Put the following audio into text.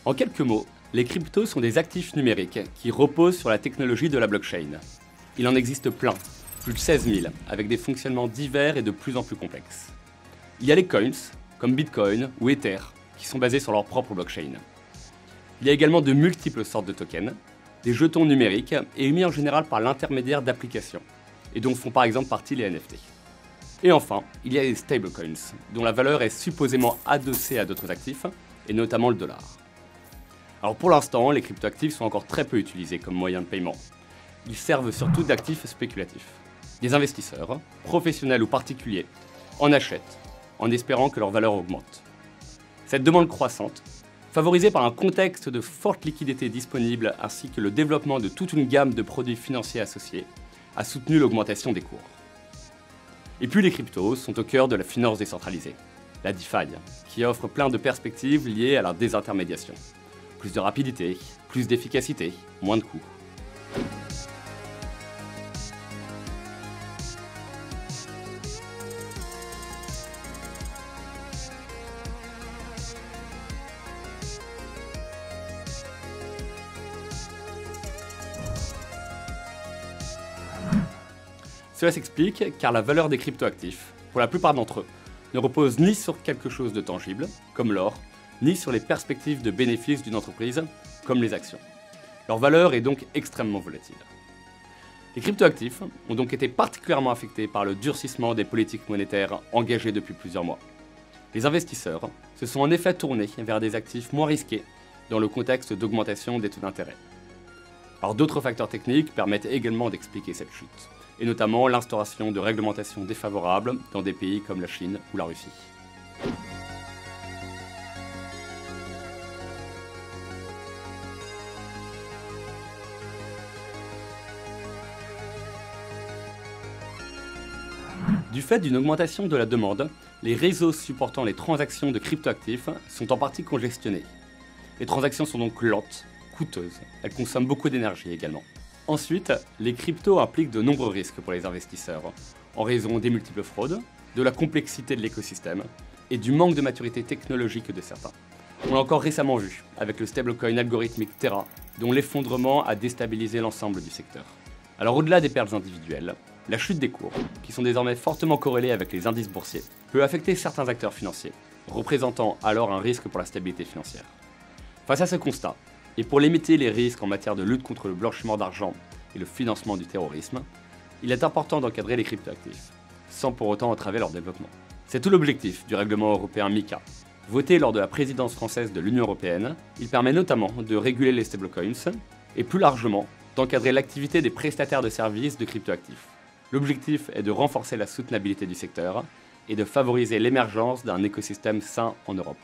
En quelques mots, les cryptos sont des actifs numériques qui reposent sur la technologie de la blockchain. Il en existe plein, plus de 16 000, avec des fonctionnements divers et de plus en plus complexes. Il y a les coins, comme Bitcoin ou Ether, qui sont basés sur leur propre blockchain. Il y a également de multiples sortes de tokens, des jetons numériques et émis en général par l'intermédiaire d'applications, et dont font par exemple partie les NFT. Et enfin, il y a les stablecoins, dont la valeur est supposément adossée à d'autres actifs, et notamment le dollar. Alors pour l'instant, les cryptoactifs sont encore très peu utilisés comme moyen de paiement. Ils servent surtout d'actifs spéculatifs. Des investisseurs, professionnels ou particuliers, en achètent, en espérant que leur valeur augmente. Cette demande croissante, favorisée par un contexte de forte liquidité disponible ainsi que le développement de toute une gamme de produits financiers associés, a soutenu l'augmentation des cours. Et puis les cryptos sont au cœur de la finance décentralisée, la DeFi, qui offre plein de perspectives liées à la désintermédiation. Plus de rapidité, plus d'efficacité, moins de coûts. Cela s'explique car la valeur des cryptoactifs, pour la plupart d'entre eux, ne repose ni sur quelque chose de tangible, comme l'or, ni sur les perspectives de bénéfices d'une entreprise, comme les actions. Leur valeur est donc extrêmement volatile. Les cryptoactifs ont donc été particulièrement affectés par le durcissement des politiques monétaires engagées depuis plusieurs mois. Les investisseurs se sont en effet tournés vers des actifs moins risqués dans le contexte d'augmentation des taux d'intérêt. Alors d'autres facteurs techniques permettent également d'expliquer cette chute, et notamment l'instauration de réglementations défavorables dans des pays comme la Chine ou la Russie. Du fait d'une augmentation de la demande, les réseaux supportant les transactions de cryptoactifs sont en partie congestionnés. Les transactions sont donc lentes, coûteuses, elles consomment beaucoup d'énergie également. Ensuite, les cryptos impliquent de nombreux risques pour les investisseurs, en raison des multiples fraudes, de la complexité de l'écosystème et du manque de maturité technologique de certains. On l'a encore récemment vu avec le stablecoin algorithmique Terra, dont l'effondrement a déstabilisé l'ensemble du secteur. Alors au-delà des pertes individuelles, la chute des cours, qui sont désormais fortement corrélés avec les indices boursiers, peut affecter certains acteurs financiers, représentant alors un risque pour la stabilité financière. Face à ce constat, et pour limiter les risques en matière de lutte contre le blanchiment d'argent et le financement du terrorisme, il est important d'encadrer les cryptoactifs, sans pour autant entraver leur développement. C'est tout l'objectif du règlement européen MiCA. Voté lors de la présidence française de l'Union européenne, il permet notamment de réguler les stablecoins et plus largement d'encadrer l'activité des prestataires de services de cryptoactifs. L'objectif est de renforcer la soutenabilité du secteur et de favoriser l'émergence d'un écosystème sain en Europe.